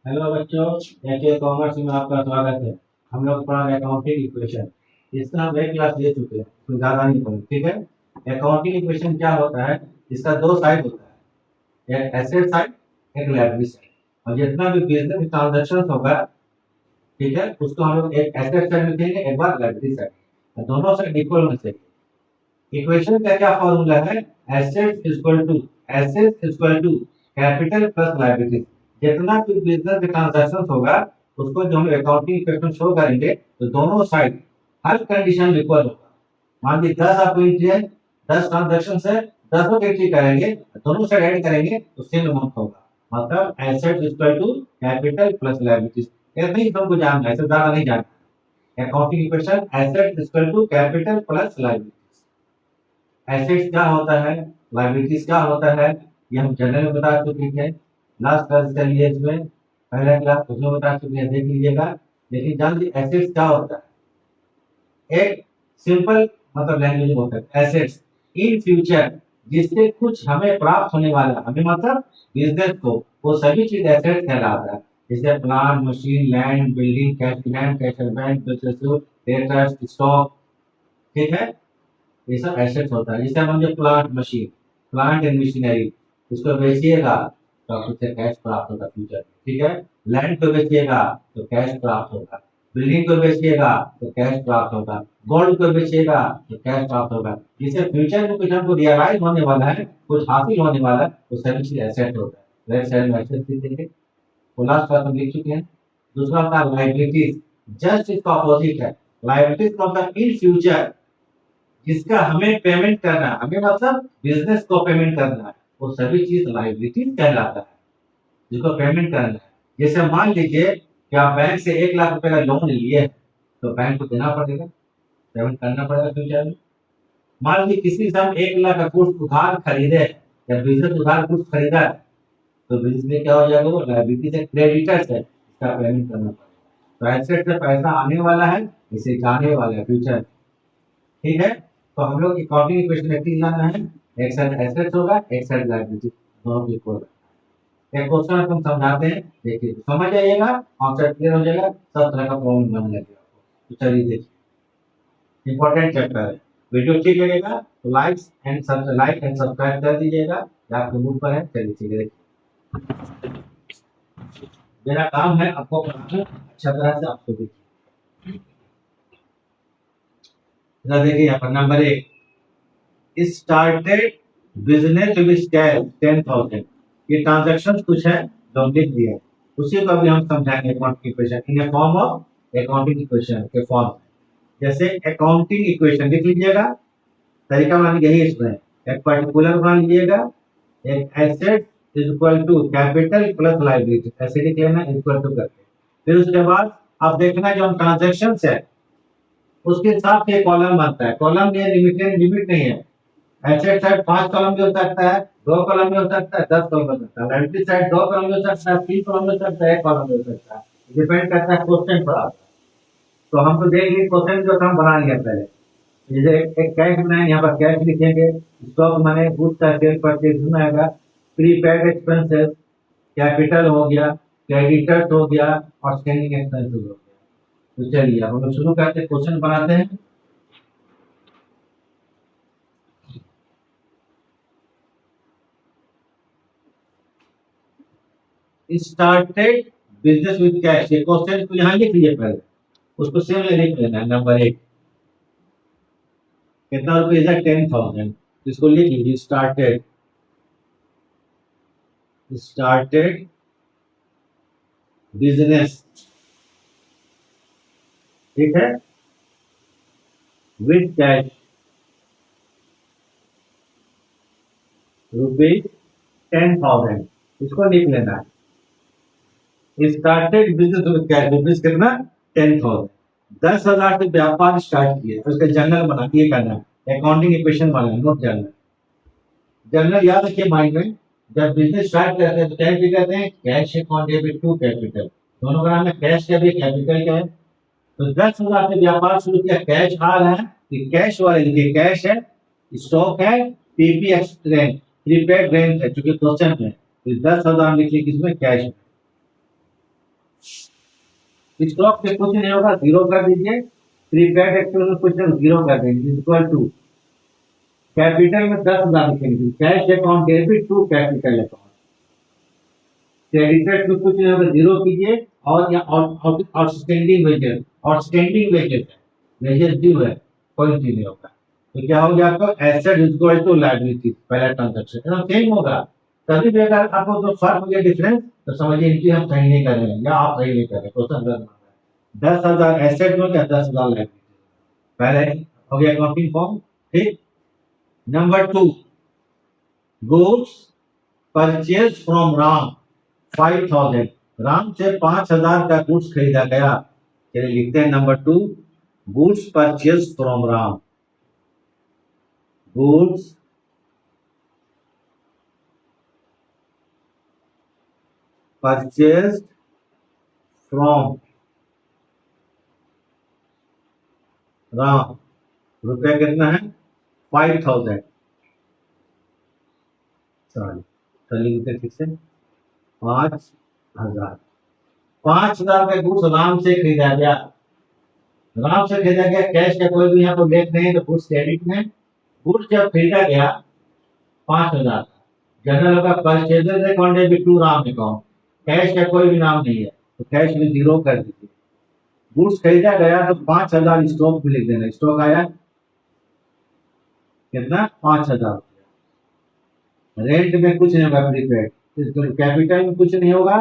Hello बच्चों, HA commerce में आपका स्वागत है। हम लोग पढ़ रहे अकाउंटिंग इक्वेशन। इसका हम एक क्लास ले चुके हैं, कोई ज़्यादा नहीं पढ़े, ठीक है। अकाउंटिंग इक्वेशन क्या होता है? इसका दो साइड होता है, एक एसेट साइड, एक लायबिलिटी साइड। और जितना भी बिजनेस ट्रांजेक्शन होगा, ठीक है, उसको हम लोग एक एसेट साइड लिखेंगे, एक बार लायबिलिटी साइड। दोनों साइड इक्वल होने चाहिए। इक्वेशन का क्या फॉर्मूला है? Asset equal to capital plus liability. जितना भी बिजनेस ट्रांजैक्शन होगा, उसको जो हम अकाउंटिंग इक्वेशन शो करेंगे, तो दोनों साइड हर कंडीशन में इक्वल होगा। मान ली 10 आपको एंट्री है, 10 ट्रांजैक्शन है, 10 एंट्री करेंगे, दोनों साइड ऐड करेंगे तो सेम अमाउंट होगा। मतलब asset equal to capital plus liability. इतना ही तुमको जानना है, इससे ज्यादा नहीं जानना। Accounting equation asset equal to capital plus liability. Assets क्या होता है, लायबिलिटीज क्या होता है, ये हम जनरल में बता चुके हैं। लास्ट क्लास के लिए इसमें पहला क्लास उसमें बता चुके हैं, देख लीजिएगा। लेकिन जान लीजिए एसेट्स क्या होता है। एक सिंपल मतलब लैंग्वेज में होता है एसेट्स इन फ्यूचर, जिससे कुछ हमें प्राप्त होने वाला, हमें मतलब बिजनेस को, वो सभी चीज एसेट कहलाता है। जैसे plant, machine, land, building, cash bank, stock, ठीक है। ये सब एसेट्स होता है। जैसे मान लीजिए plant machine, plant and machinery, उसको बेचिएगा तो आपको उससे कैश प्राप्त होगा फ्यूचर में, ठीक है। लैंड को बेचिएगा तो कैश प्राप्त होगा, बिल्डिंग को बेचिएगा तो कैश प्राप्त होगा, गोल्ड को बेचिएगा तो कैश प्राप्त होगा। जिससे फ्यूचर में कुछ हमको रियलाइज होने वाला है, कुछ हासिल होने वाला है, वो सभी चीज एसेट होता है। लेफ्ट साइड में एसेट लिखेंगे, वो लास्ट क्लास में लिख चुके हैं। दूसरा होता है लाइबिलिटीज, जस्ट इसका अपोजिट है। लाइबिलिटीज का मतलब इन फ्यूचर, जिसका हमें पेमेंट करना है, हमें मतलब बिजनेस को पेमेंट करना है, वो सभी चीज लायबिलिटी कहलाता है, जिसको पेमेंट करना है। जैसे मान लीजिए कि आप बैंक से 1 लाख रुपए का लोन लिए, तो बैंक को देना पड़ेगा, पेमेंट करना पड़ेगा फ्यूचर में। मान लीजिए किसी से हम 1 लाख का कुछ उधार खरीदे, या बिजनेस उधार कुछ खरीदा है, तो बिजनेस में क्या हो जाएगा, वो लायबिलिटी से क्रेडिटर्स है, इसका पेमेंट करना पड़ेगा। तो एसेट से पैसा आने वाला है, इसे जाने वाला है फ्यूचर, ठीक है। तो हम लोग अकाउंटिंग इक्वेशन में तीन लाना है, एक साइड एसेट्स होगा, एक साइड लायबिलिटी, दोनों को इक्वल रखना है। एक क्वेश्चन हम समझाते हैं, देखिए तो समझ जाइएगा, कॉन्सेप्ट क्लियर हो जाएगा, सब तरह का प्रॉब्लम बन जाएगा आपको। तो चलिए देखिए, इंपॉर्टेंट चैप्टर है। वीडियो ठीक लगेगा तो लाइक एंड सब्सक्राइब कर दीजिएगा, या आपके मूड पर है। चलिए ठीक है, देखिए मेरा काम है आपको पढ़ाना अच्छा तरह से, आपको देखिए। देखिए यहाँ पर number 1, started business with cash 10,000। ये ट्रांजैक्शन कुछ है जो हम लिख दिए, उसी को अभी हम समझाएंगे accounting equation in A form of accounting equation के फॉर्म। जैसे अकाउंटिंग इक्वेशन लिख लीजिएगा, तरीका बनाने यही इसमें एक पर्टिकुलर बना लीजिएगा, एक asset is equal to capital plus liability, ऐसे लिख लेना इक्वल टू करके। फिर उसके बाद आप देखना जो हम ट्रांजेक्शन है उसके हिसाब से कॉलम बनता है। कॉलम में लिमिटेड लिमिट नहीं है। एसेट साइड 5 कॉलम भी हो सकता है, 2 कॉलम भी हो सकता है, 10 कॉलम हो सकता है। लायबिलिटी साइड 2 कॉलम भी हो सकता है, 3 कॉलम हो सकता है, 1 कॉलम भी हो सकता है। डिपेंड करता है क्वेश्चन पर। तो हम तो देख लीजिए क्वेश्चन जो हम बना लिया पहले। जैसे एक कैश बनाए, यहाँ पर कैश लिखेंगे, स्टॉक माने गुड्स का सेल परचेज में आएगा, प्रीपेड एक्सपेंसेस, कैपिटल हो गया, क्रेडिटर्स हो गया, और स्टैंडिंग एक्सपेंसेस हो गया। तो चलिए अब हम लोग शुरू करते हैं, क्वेश्चन बनाते हैं। स्टार्टेड बिजनेस विद कैश, ये क्वेश्चन को यहाँ लिख लीजिए पहले, उसको सेम लिख लेना है। नंबर 1, कितना रुपये है? 10,000। इसको लिख लीजिए, स्टार्टेड, स्टार्टेड बिजनेस, ठीक है, विद कैश रुपीज 10,000, इसको लिख लेना है। Started business with cash rupees कितना? 10,000। 10,000 से व्यापार स्टार्ट किए, उसका जर्नल बना, ये करना है अकाउंटिंग इक्वेशन बनाना, नोट जर्नल। जर्नल याद रखिए माइंड में, जब बिजनेस स्टार्ट करते हैं तो क्या भी कहते हैं, cash account debit to capital, दोनों का नाम है, कैश का भी कैपिटल का है। तो 10,000 से व्यापार शुरू किया, कैश आ रहा है, तो कैश वाले लिखिए, कैश है, स्टॉक है, पीपीएक्स रेंट, प्रीपेड रेंट है, चूंकि क्वेश्चन है, तो 10,000 लिखिए किसमें, कैश में। स्टॉक पे कुछ नहीं होगा, जीरो कर दीजिए। प्रीपेड एक्सपेंस में कुछ नहीं, जीरो कर देंगे, इक्वल टू कैपिटल में 10,000 लिखेंगे, cash account debit to capital account. Credited में कुछ नहीं होगा, जीरो कीजिए। और यहाँ आउटस्टैंडिंग वेजेस, आउटस्टैंडिंग वेजेस है, वेजेस ड्यू है, कोई चीज नहीं होगा। तो क्या हो गया आपको, एसेट इक्वल टू लायबिलिटी, पहला ट्रांजेक्शन एकदम सेम होगा। तभी भी अगर आपको तो फर्क हो गया डिफरेंस, तो समझिए इनकी हम सही नहीं कर रहे हैं या आप सही नहीं कर रहे, क्वेश्चन गलत मांगा है। 10,000 एसेट में क्या, 10,000 लायबिलिटी, पहले हो गया अकाउंटिंग फॉर्म। ठीक। Number 2, goods purchase from Ram 5,000, Ram से 5,000 का गुड्स खरीदा गया। चलिए लिखते हैं number 2, goods purchase from Ram, goods purchase from Ram, रुपया कितना है, 5,000। सॉरी, चलिए लिखते हैं ठीक से, 5,000, 5,000 का गुड्स राम से खरीदा गया, राम से खरीदा गया, कैश का कोई भी यहाँ पर लेख नहीं है, तो गुड्स क्रेडिट में। गुड्स जब खरीदा गया 5,000, जनरल का purchaser account debit to Ram account, cash का कोई भी नाम नहीं है, तो कैश में जीरो कर दीजिए। गुड्स खरीदा गया तो 5,000 स्टॉक में लिख देना, स्टॉक आया कितना, 5,000। रेंट में कुछ नहीं होगा, प्रीपेड, कैपिटल में कुछ नहीं होगा।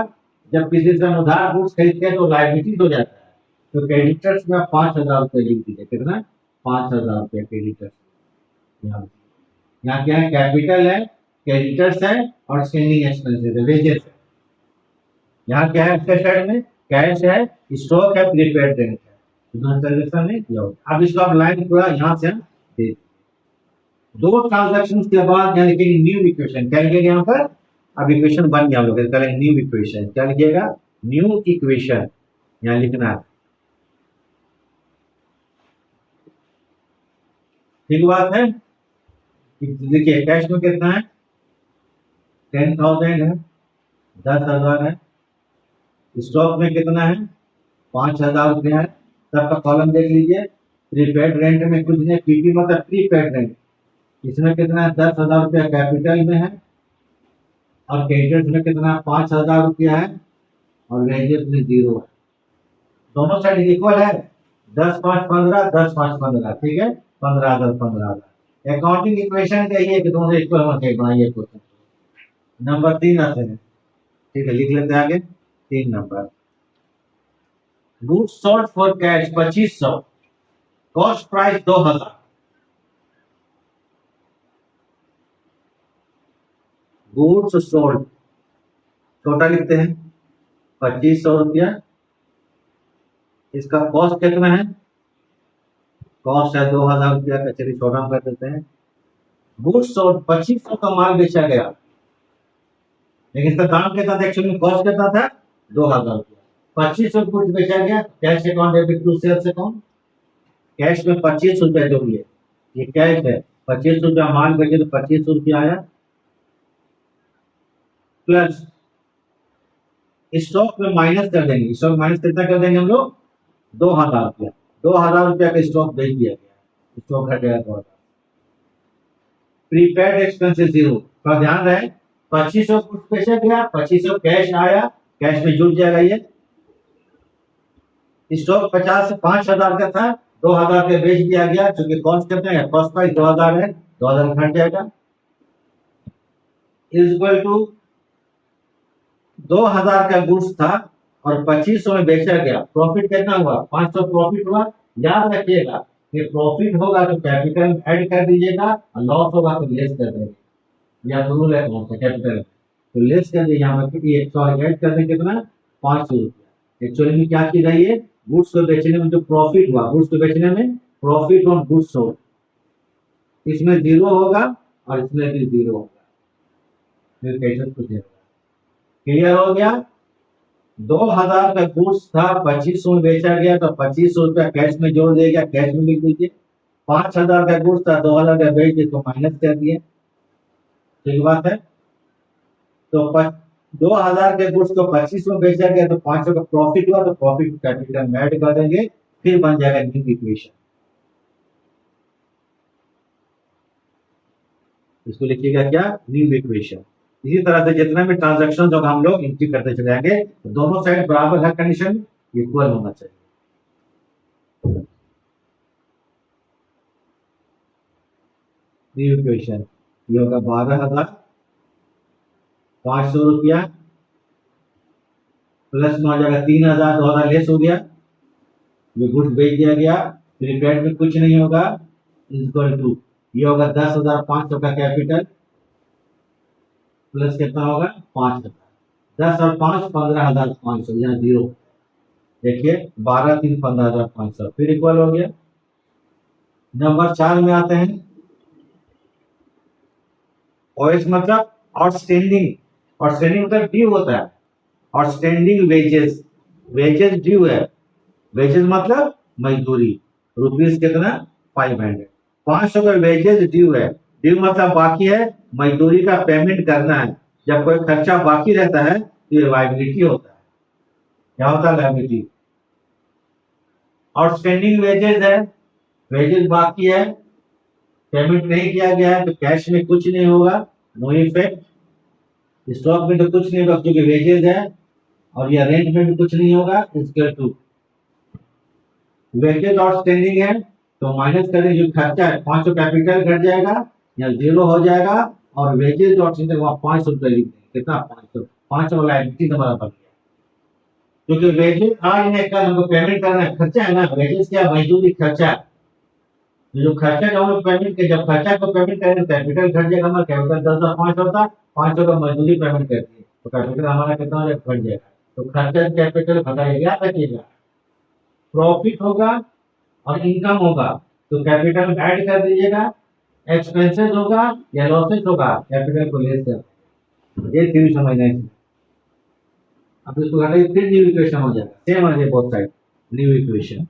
जब किसी से उधार गुड्स खरीदते हैं तो लायबिलिटी हो जाता है, तो क्रेडिटर्स में 5,000 रुपये लिख दीजिए, कितना, 5,000 रुपये क्रेडिटर्स। यहाँ क्या है, कैपिटल है, क्रेडिटर्स है, और स्टैंडिंग एक्सपेंसेस है, वेजेस है। यहाँ क्या है, साइड में कैश है, स्टॉक है, प्रीपेड रेंट है, ट्रांजेक्शन नहीं किया होगा। अब इसको आप लाइन पूरा यहाँ से हम दे, दो ट्रांजेक्शन के बाद यानी कि न्यू इक्वेशन क्या लिखेगा यहाँ पर, अब इक्वेशन बन गया हम लोग, न्यू इक्वेशन क्या लिखिएगा, न्यू इक्वेशन यहाँ लिखना है। ठीक बात है। देखिए कैश में कितना है, 10,000 है, 10,000 है। स्टॉक में कितना है, 5,000 रुपया है। सबका कॉलम देख लीजिए। प्रीपेड रेंट में कुछ नहीं, पीपी मतलब प्रीपेड रेंट, इसमें कितना है, 10,000 रुपया कैपिटल में है, और क्रेडिटर्स में कितना, 5,000 रुपया है, और वेजेस में जीरो है। दोनों साइड इक्वल है, 10 5 15, 10 5 15, ठीक है, 15 10 15। अकाउंटिंग इक्वेशन का ये कि दोनों इक्वल होना चाहिए, बनाइए क्वेश्चन। नंबर 3 आते हैं, ठीक है, लिख लेते हैं आगे। 3 number, goods sold for cash 2,500, cost price 2,000, goods sold total लिखते हैं 2,500 रुपया, इसका कॉस्ट कितना है, कॉस्ट है 2,000 रुपया का, चलिए छोटा कर देते हैं। गुड्स सोल्ड 2,500 का माल बेचा गया, लेकिन इसका दाम कितना था, एक्चुअली कॉस्ट कितना था, 2,000 रुपया। 2,500 गुड्स बेचा गया, cash account debit to sales account, cash में 25 रुपया जोड़िए, ये कैश है, 25 रुपया माल बेचे तो 25 रुपया आया, प्लस स्टॉक में माइनस कर देंगे, स्टॉक माइनस कितना कर देंगे हम लोग, 2,000 रुपया, 2,000 रुपया का स्टॉक बेच दिया गया, स्टॉक हट गया 2,000। प्रीपेड एक्सपेंसेस जीरो, का ध्यान रहे, 2,500 कुछ बेचा गया, 2,500 कैश आया, कैश में जुड़ जाएगा ये। स्टॉक 50 से 5,000 का था, 2,000 का बेच दिया गया, क्योंकि कॉस्ट कितना है, कॉस्ट प्राइस 2,000 है, 2,000 घट जाएगा, इज इक्वल टू 2,000 का गुड्स था और 2,500 में बेचा गया, प्रॉफिट कितना हुआ, 500 प्रॉफिट हुआ। याद रखिएगा कि प्रॉफिट होगा तो कैपिटल ऐड कर दीजिएगा, और लॉस होगा तो लेस कर देंगे, या रूल है कौन सा, कैपिटल तो लेस कर दीजिए, यहाँ पर ऐड कर देंगे कितना, 500 रुपया। एक्चुअली में क्या चीज है ये, गुड्स को बेचने में जो प्रॉफिट हुआ, गुड्स को बेचने में प्रॉफिट ऑन गुड्स सोल्ड, इसमें जीरो होगा और इसमें भी जीरो होगा, फिर कैसे कुछ क्लियर हो गया। 2,000 का गुड्स था, 2,500 में बेचा गया, तो 2,500 रुपया कैश में जोड़ दिया, कैश में लिख दीजिए। 5,000 का गुड्स था, 2,000 का बेच दिए तो माइनस कर दिए, ठीक बात है। तो 2000 के गुड्स को 25 में बेचा गया तो 500 का प्रॉफिट हुआ, तो प्रॉफिट कैपिटल में ऐड कर देंगे, फिर बन जाएगा न्यू इक्वेशन। इसको लिखिएगा क्या, न्यू इक्वेशन। इसी तरह से जितना भी ट्रांजैक्शन होगा हम लोग एंट्री करते चले जाएंगे, तो दोनों साइड बराबर हर कंडीशन इक्वल होना चाहिए। न्यू इक्वेशन ये होगा 12,500 रुपया प्लस में हो जाएगा 3,000, 2,000 लेस हो गया, ये गुड्स बेच दिया गया, प्रीपेड में कुछ नहीं होगा, इक्वल टू ये होगा 10,500 का कैपिटल प्लस कितना होगा 5,000, 10 और 5 15,500, यहाँ जीरो। देखिए 12 3 15,500 फिर इक्वल हो गया। नंबर 4 में आते हैं, ओएस मतलब आउटस्टैंडिंग, आउटस्टैंडिंग मतलब ड्यू होता है, आउटस्टैंडिंग वेजेस, वेजेस ड्यू है, वेजेस मतलब मजदूरी, रुपीज कितना 500, 500 का वेजेस ड्यू है, ड्यू मतलब बाकी है, मजदूरी का पेमेंट करना है। जब कोई खर्चा बाकी रहता है तो ये लायबिलिटी होता है। क्या होता है लायबिलिटी, आउटस्टैंडिंग वेजेस है, वेजेस बाकी है, पेमेंट नहीं किया गया है, तो कैश में कुछ नहीं होगा, नो इफेक्ट, स्टॉक में तो कुछ नहीं होगा क्योंकि वेजेस है, और ये रेंट में भी कुछ नहीं होगा, इक्वल टू वेजेस आउटस्टैंडिंग है तो माइनस करें जो खर्चा है, 500 कैपिटल घट जाएगा या जीरो हो जाएगा, और वेजेस आउटस्टैंडिंग वहां 500 रुपए लिख देंगे, कितना 500, 500 लायबिलिटी का बराबर है, क्योंकि वेजेस आज नहीं कल हमको पेमेंट करना है, खर्चा है ना, वेजेस क्या मजदूरी खर्चा है, जो खर्चा जो हम लोग पेमेंट के, जब खर्चा को पेमेंट करेंगे कैपिटल घट जाएगा, हमारा कैपिटल 10,500 था, 500 का मजदूरी पेमेंट करती है, तो कैपिटल हमारा कितना हो जाएगा, घट जाएगा, तो खर्चा कैपिटल घटाइएगा रखिएगा, प्रॉफिट होगा और इनकम होगा तो कैपिटल में ऐड कर दीजिएगा, एक्सपेंसेस होगा या लॉसेस होगा कैपिटल को लेस कर, ये थ्योरी समझना है। अब इसको घटाइए फिर न्यू इक्वेशन हो जाएगा, सेम आ जाए बोथ साइड, न्यू इक्वेशन।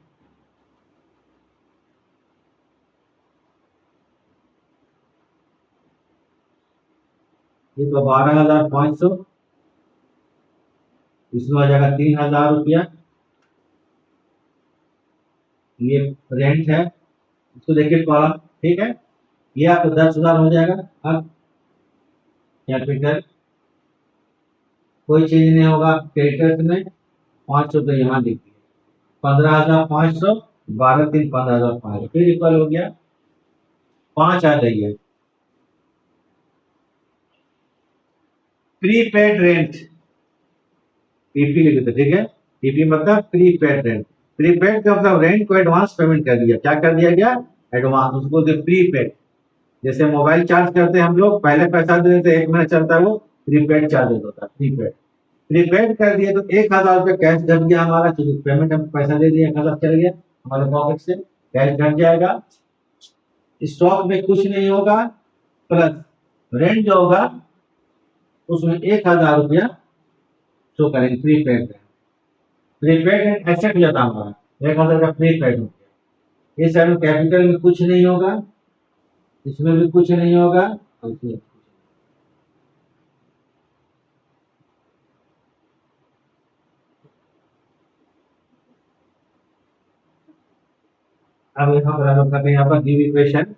ये तो 12,500, इसमें आ जाएगा 3,000 रुपया, ये रेंट है, इसको देखिए कॉलम, ठीक है, ये आपको 10,000 हो जाएगा। अब कैपिटल कोई चेंज नहीं होगा, क्रेडिटर्स में 500 रुपये यहाँ लिख दिए, 15,500, 12 3 15,500 फिर इक्वल हो गया, 5 आ जाइए, प्रीपेड रेंट, पीपी लिख देते, ठीक है, पीपी मतलब प्रीपेड रेंट, प्रीपेड का मतलब रेंट को एडवांस पेमेंट कर दिया, क्या कर दिया गया, एडवांस, उसको प्रीपेड, जैसे मोबाइल चार्ज करते हैं हम लोग, पहले पैसा दे देते, 1 महीना चलता है, वो प्रीपेड चार्जेस होता है, प्रीपेड, प्रीपेड कर दिए तो 1,000 रुपये कैश घट गया हमारा, क्योंकि पेमेंट हम पैसा दे दिए, 1,000 चल गया हमारे पॉकेट से, कैश घट जाएगा, स्टॉक में कुछ नहीं होगा, प्लस रेंट जो होगा उसमें 1,000 रुपया शो करेंगे, प्रीपेड, प्रीपेड एसेट जाता हमारा, 1,000 का प्रीपेड हो गया, इस साइड में कैपिटल में कुछ नहीं होगा, इसमें भी कुछ नहीं होगा, और इसमें अब यहाँ पर हम लोग करते हैं, यहाँ पर गिव इक्वेशन,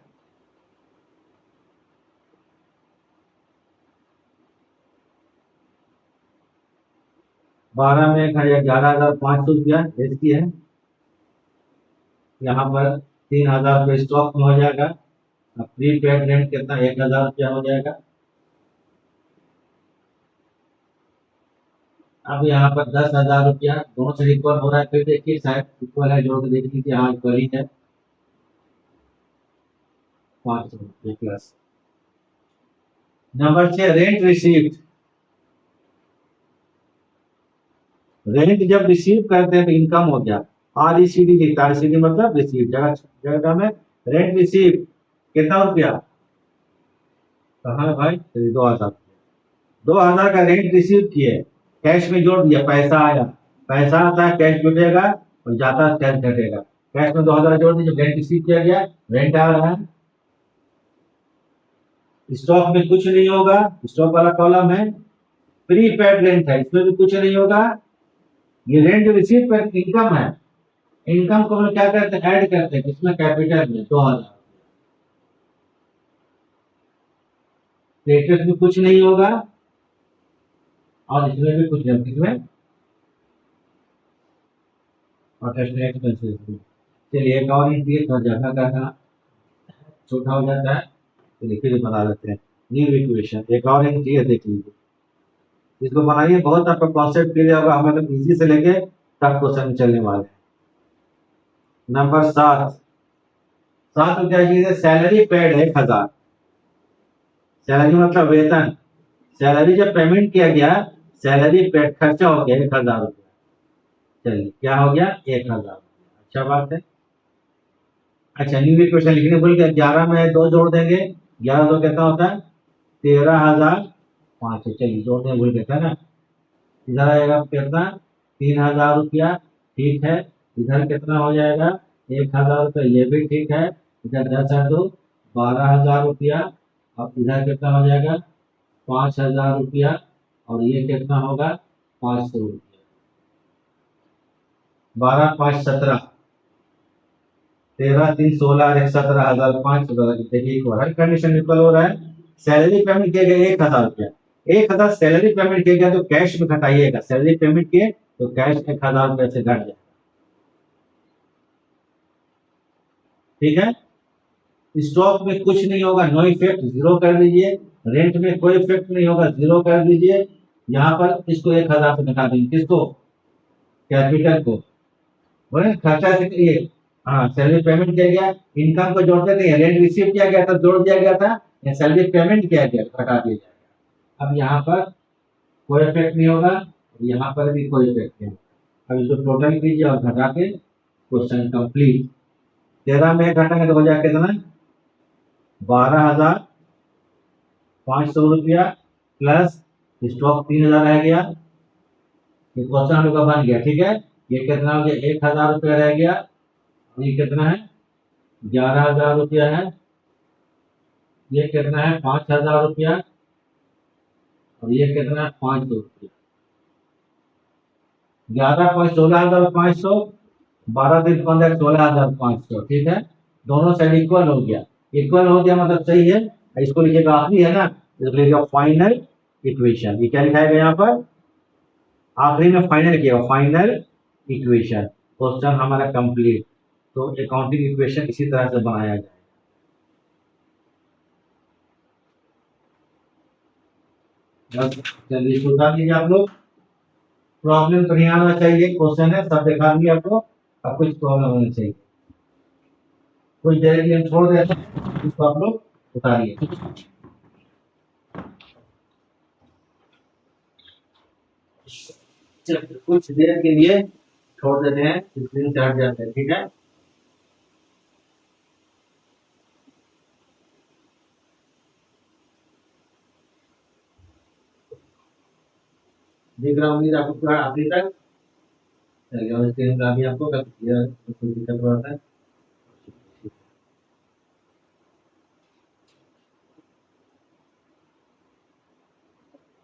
बारह में 11,500 रुपया इसकी है, यहाँ पर 3,000 रुपये स्टॉक में हो जाएगा, प्रीपेड रेंट कितना 1,000 रुपया हो जाएगा। अब यहाँ पर 10,000 रुपया दोनों से इक्वल हो रहा है, फिर देखिए शायद इक्वल है, जोड़ के देख लीजिए, हाँ इक्वल ही है, 500 रुपये plus. Number 6 rent received, rent जब रिसीव करते हैं तो इनकम हो गया, आरईसीडी लिखता है, आरईसीडी मतलब रिसीव, जगह जगह में रेंट रिसीव कितना रुपया, कहाँ है भाई, 2,000, 2,000 का रेंट रिसीव किए, कैश में जोड़ दिया, पैसा आया, पैसा आता है कैश जुटेगा और जाता है कैश घटेगा, कैश में 2,000 जोड़ दीजिए, रेंट रिसीव किया गया, रेंट आ रहा है, स्टॉक में कुछ नहीं होगा, स्टॉक वाला कॉलम है, प्रीपेड रेंट है, इसमें भी कुछ नहीं होगा। ये रेंट रिसीव पर इनकम है, इनकम को हम क्या करते हैं, ऐड करते हैं इसमें कैपिटल में 2000। क्रेडिट में कुछ नहीं होगा और इसमें भी कुछ नहीं, इसमें और एक्सपेंसेस भी। चलिए एक और इंक्रीज थोड़ा ज्यादा करना छोटा हो जाता है, तो लिखिए भी बना देते हैं। न्यू इक्वेशन एक और इंक्रीज देख लीजिए, इसको बनाइए, बहुत आपका कॉन्सेप्ट क्लियर होगा, हमें तो इजी से लेके टफ क्वेश्चन चलने वाले हैं। नंबर 7, 7 में क्या चीज है, सैलरी पेड है 1000। सैलरी मतलब वेतन, सैलरी जब पेमेंट किया गया, सैलरी पेड खर्चा हो गया 1000 रुपया। चलिए क्या हो गया, 1000। अच्छा बात है। अच्छा न्यू इक्वेशन लिखने भूल गया, 11 में 2 जोड़ देंगे, 11 2 कितना होता है, 13,500। चलिए जोड़ने भूल गए थे ना, इधर आएगा कितना, 3000 रुपया, ठीक है। इधर कितना हो जाएगा, 1000 रुपया, ये भी ठीक है। इधर 10 2 12,000 रुपया, और इधर कितना हो जाएगा, 5,000 रुपया, और ये कितना होगा, 500 रुपया। 12 5 17, 13 3 16 और 17,500। देखिए एक बार कंडीशन इक्वल हो रहा है। सैलरी पेमेंट किया गया 1000 रुपया, 1000 सैलरी पेमेंट किया गया तो कैश में घटाइएगा, सैलरी पेमेंट किए तो कैश 1000 रुपये से घट जाए, ठीक है। स्टॉक में कुछ नहीं होगा, नो इफेक्ट, जीरो कर दीजिए। रेंट में कोई इफेक्ट नहीं होगा, जीरो कर दीजिए। यहाँ पर इसको 1000 से घटा देंगे, किसको, कैपिटल को, बोले खर्चा से ये, हाँ सैलरी पेमेंट किया गया, इनकम को जोड़ते नहीं है, रेंट रिसीव किया गया था जोड़ दिया गया था, या सैलरी पेमेंट किया गया घटा दिया जाएगा। अब यहाँ पर कोई इफेक्ट नहीं होगा, यहाँ पर भी कोई इफेक्ट नहीं। अब इसको टोटल कीजिए और घटा के क्वेश्चन कंप्लीट। 13 में घटाएंगे तो हो जाएगा कितना, 12,500 रुपया प्लस स्टॉक 3000 रह गया, ये क्वेश्चन हम लोग का बन गया, ठीक है। ये कितना हो गया, 1000 रुपया रह गया, ये कितना है, 11,000 रुपया है, ये कितना है, 5,000 रुपया, और ये कितना है, 500 रुपया। 11 5 16,500, 12 दिन 15 16,500, ठीक है। दोनों साइड इक्वल हो गया, इक्वल हो गया मतलब सही है। इसको लिखिएगा, आखिरी है ना, इसको लिखिएगा फाइनल इक्वेशन। ये क्या लिखाएगा यहाँ पर, आखिरी में फाइनल किया, फाइनल इक्वेशन। क्वेश्चन हमारा कंप्लीट। तो अकाउंटिंग इक्वेशन इसी तरह से बनाया जाए। चलिए इसको उतार लीजिए आप लोग, प्रॉब्लम तो नहीं आना चाहिए, क्वेश्चन है सब दिखा दिए आपको, अब कुछ प्रॉब्लम होनी चाहिए। कुछ देर के लिए हम छोड़ देते हैं, इसको आप लोग उतारिए। कुछ देर के लिए छोड़ देते हैं, स्क्रीन से हट जाते हैं, ठीक है। दिख रहा उम्मीद आपको पूरा आखिरी तक। चलिए और स्क्रीन का भी आपको कुछ दिक्कत हो रहा है।